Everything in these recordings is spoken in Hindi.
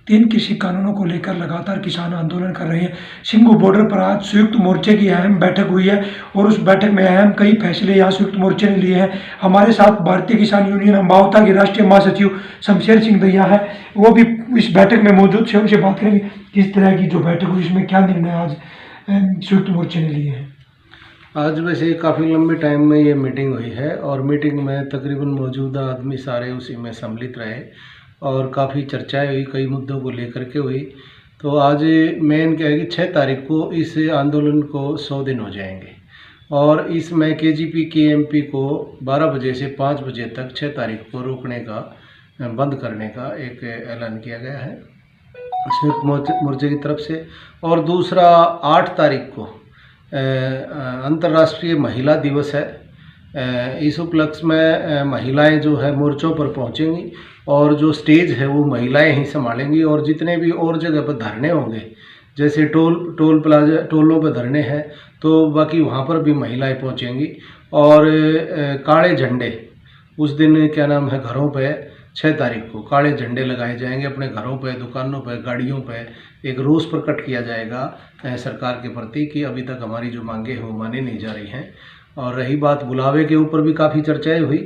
3 कृषि कानूनों को लेकर लगातार किसान आंदोलन कर रहे हैं। सिंघू बॉर्डर पर आज संयुक्त मोर्चे की अहम बैठक हुई है और उस बैठक में अहम कई फैसले यहाँ संयुक्त मोर्चे ने लिए हैं। हमारे साथ भारतीय किसान यूनियन अम्बावता के राष्ट्रीय महासचिव शमशेर सिंह दैया है, वो भी इस बैठक में मौजूद थे। उनसे बात करेंगे किस तरह की जो बैठक हुई, इसमें क्या निर्णय आज संयुक्त मोर्चे ने लिए हैं। आज वैसे काफ़ी लंबे टाइम में ये मीटिंग हुई है और मीटिंग में तकरीबन मौजूदा आदमी सारे उसी में सम्मिलित रहे और काफ़ी चर्चाएं हुई, कई मुद्दों को लेकर के हुई। तो आज मेन क्या है कि 6 तारीख को इस आंदोलन को 100 दिन हो जाएंगे और इसमें KGP KMP को 12 बजे से 5 बजे तक 6 तारीख को रोकने का, बंद करने का एक ऐलान किया गया है संयुक्त मोर्चे की तरफ से। और दूसरा 8 तारीख को अंतर्राष्ट्रीय महिला दिवस है। इस उपलक्ष्य में महिलाएं जो है मोर्चों पर पहुंचेंगी और जो स्टेज है वो महिलाएं ही संभालेंगी और जितने भी और जगह पर धरने होंगे, जैसे टोल प्लाजा, टोलों पर धरने हैं तो बाकी वहाँ पर भी महिलाएं पहुंचेंगी। और काले झंडे उस दिन क्या नाम है, घरों पे 6 तारीख को काले झंडे लगाए जाएंगे अपने घरों पे, दुकानों पे, गाड़ियों पे। एक रोष प्रकट किया जाएगा सरकार के प्रति कि अभी तक हमारी जो मांगे हैं वो मानी नहीं जा रही हैं। और रही बात बुलावे के ऊपर भी काफ़ी चर्चाएं हुई,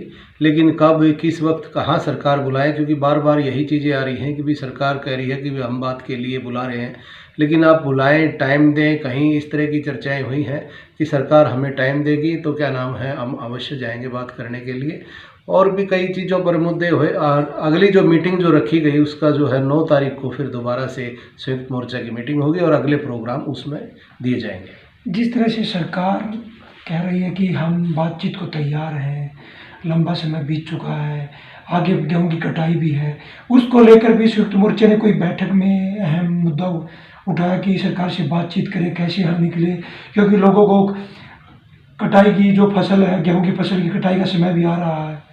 लेकिन कब, किस वक्त, कहाँ सरकार बुलाए, क्योंकि बार बार यही चीज़ें आ रही हैं कि भी सरकार कह रही है कि हम बात के लिए बुला रहे हैं, लेकिन आप बुलाएं, टाइम दें। कहीं इस तरह की चर्चाएं हुई हैं कि सरकार हमें टाइम देगी तो क्या नाम है, हम अवश्य जाएंगे बात करने के लिए। और भी कई चीज़ों पर मुद्दे हुए। अगली जो मीटिंग जो रखी गई उसका जो है 9 तारीख को फिर दोबारा से संयुक्त मोर्चा की मीटिंग होगी और अगले प्रोग्राम उसमें दिए जाएंगे। जिस तरह से सरकार कह रही है कि हम बातचीत को तैयार हैं, लंबा समय बीत चुका है, आगे गेहूं की कटाई भी है, उसको लेकर भी संयुक्त मोर्चे ने कोई बैठक में अहम मुद्दा उठाया कि सरकार से बातचीत करें, कैसे हल निकले, क्योंकि लोगों को कटाई की जो फसल है, गेहूं की फसल की कटाई का समय भी आ रहा है।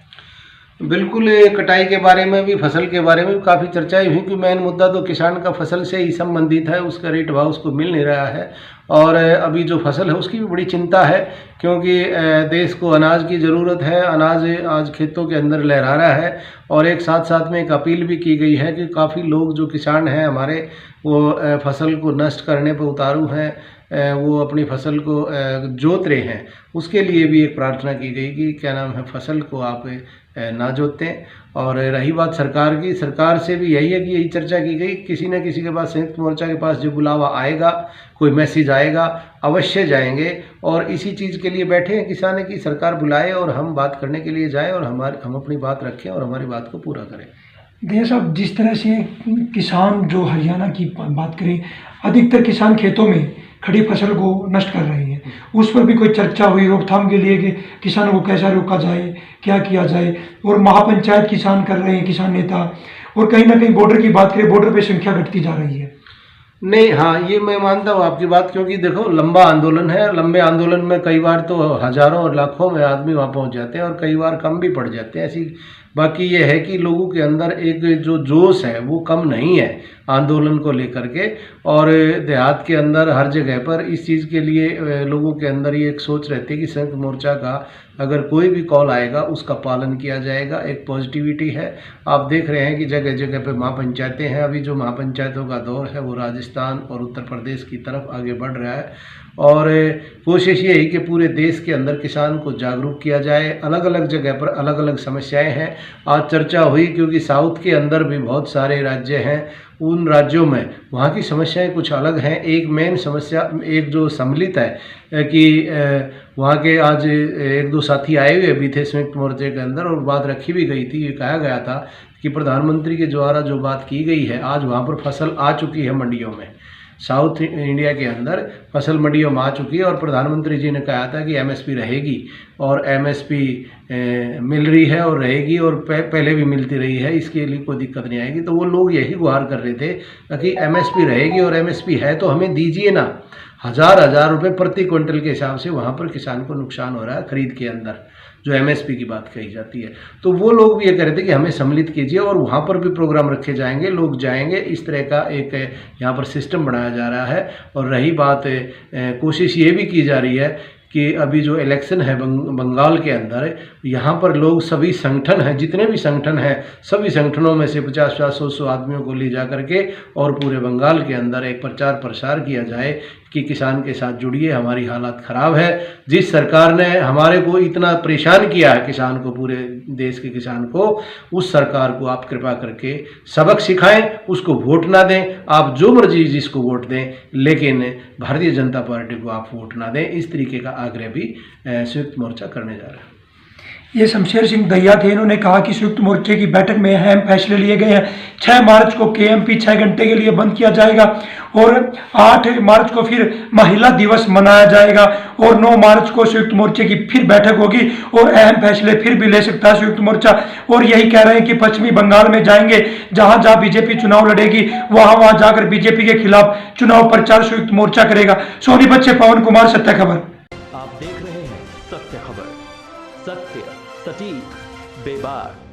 बिल्कुल, कटाई के बारे में भी, फसल के बारे में भी काफ़ी चर्चाएं हुई कि मेन मुद्दा तो किसान का फसल से ही संबंधित है, उसका रेट भाव उसको मिल नहीं रहा है और अभी जो फसल है उसकी भी बड़ी चिंता है, क्योंकि देश को अनाज की ज़रूरत है। अनाज आज खेतों के अंदर लहरा रहा है और एक साथ साथ में एक अपील भी की गई है कि काफ़ी लोग जो किसान हैं हमारे, वो फसल को नष्ट करने पर उतारू हैं, वो अपनी फसल को जोत रहे हैं। उसके लिए भी एक प्रार्थना की गई कि क्या नाम है, फसल को आप ना जोतें। और रही बात सरकार की, सरकार से भी यही है कि यही चर्चा की गई, किसी न किसी के पास, संयुक्त मोर्चा के पास जो बुलावा आएगा, कोई मैसेज आएगा, अवश्य जाएंगे। और इसी चीज़ के लिए बैठे हैं किसान की सरकार बुलाए और हम बात करने के लिए जाएं और हम अपनी बात रखें और हमारी बात को पूरा करें। देश अब जिस तरह से किसान, जो हरियाणा की बात करें, अधिकतर किसान खेतों में खड़ी फसल को नष्ट कर रहे हैं, उस पर भी कोई चर्चा हुई रोकथाम के लिए कि किसानों को कैसा रोका जाए, क्या किया जाए। और महापंचायत किसान कर रहे हैं, किसान नेता। और कहीं ना कहीं बॉर्डर की बात करें, बॉर्डर पे संख्या घटती जा रही है। नहीं, हाँ, ये मैं मानता हूँ आपकी बात, क्योंकि देखो लंबा आंदोलन है। लंबे आंदोलन में कई बार तो हज़ारों और लाखों में आदमी वहाँ पहुँच जाते हैं और कई बार कम भी पड़ जाते हैं ऐसी। बाकी ये है कि लोगों के अंदर एक जो जोश है वो कम नहीं है आंदोलन को लेकर के। और देहात के अंदर हर जगह पर इस चीज़ के लिए लोगों के अंदर ये एक सोच रहती है कि संयुक्त मोर्चा का अगर कोई भी कॉल आएगा उसका पालन किया जाएगा। एक पॉजिटिविटी है। आप देख रहे हैं कि जगह जगह पे महापंचायतें हैं। अभी जो महापंचायतों का दौर है वो राजस्थान और उत्तर प्रदेश की तरफ आगे बढ़ रहा है और कोशिश ये है कि पूरे देश के अंदर किसान को जागरूक किया जाए। अलग अलग जगह पर अलग अलग समस्याएं हैं। आज चर्चा हुई क्योंकि साउथ के अंदर भी बहुत सारे राज्य हैं, उन राज्यों में वहाँ की समस्याएं कुछ अलग हैं। एक मेन समस्या, एक जो सम्मिलित है कि वहाँ के आज 1-2 साथी आए हुए भी थे संयुक्त मोर्चे के अंदर और बात रखी भी गई थी। ये कहा गया था कि प्रधानमंत्री के द्वारा जो बात की गई है, आज वहाँ पर फसल आ चुकी है मंडियों में। साउथ इंडिया के अंदर फसल मंडियों में आ चुकी है और प्रधानमंत्री जी ने कहा था कि MSP रहेगी और MSP मिल रही है और रहेगी और पहले भी मिलती रही है, इसके लिए कोई दिक्कत नहीं आएगी। तो वो लोग यही गुहार कर रहे थे कि MSP रहेगी और MSP है तो हमें दीजिए ना। हज़ार रुपये प्रति क्विंटल के हिसाब से वहाँ पर किसान को नुकसान हो रहा है खरीद के अंदर, जो MSP की बात कही जाती है। तो वो लोग भी ये कह रहे थे कि हमें सम्मिलित कीजिए और वहाँ पर भी प्रोग्राम रखे जाएंगे, लोग जाएंगे। इस तरह का एक यहाँ पर सिस्टम बनाया जा रहा है। और रही बात, कोशिश ये भी की जा रही है कि अभी जो इलेक्शन है बंगाल के अंदर, यहाँ पर लोग सभी संगठन हैं, जितने भी संगठन हैं, सभी संगठनों में से 50-50, 100-100 आदमियों को ले जा करके और पूरे बंगाल के अंदर एक प्रचार प्रसार किया जाए कि किसान के साथ जुड़िए, हमारी हालत ख़राब है। जिस सरकार ने हमारे को इतना परेशान किया है, किसान को, पूरे देश के किसान को, उस सरकार को आप कृपा करके सबक सिखाएं, उसको वोट ना दें। आप जो मर्जी जिसको वोट दें, लेकिन भारतीय जनता पार्टी को आप वोट ना दें। इस तरीके का आग्रह भी संयुक्त मोर्चा करने जा रहा है। ये शमशेर सिंह दहिया थे। इन्होंने कहा कि संयुक्त मोर्चे की बैठक में अहम फैसले लिए गए हैं। 6 मार्च को केएमपी 6 घंटे के लिए बंद किया जाएगा और 8 मार्च को फिर महिला दिवस मनाया जाएगा और 9 मार्च को संयुक्त मोर्चे की फिर बैठक होगी और अहम फैसले फिर भी ले सकता है संयुक्त मोर्चा। और यही कह रहे हैं कि पश्चिमी बंगाल में जाएंगे, जहां जहां बीजेपी चुनाव लड़ेगी वहां वहां जाकर बीजेपी के खिलाफ चुनाव प्रचार संयुक्त मोर्चा करेगा। सोनीपत से पवन कुमार, सत्य खबर। आप देख रहे हैं सत्य खबर, सत्य सटीक बेबाक।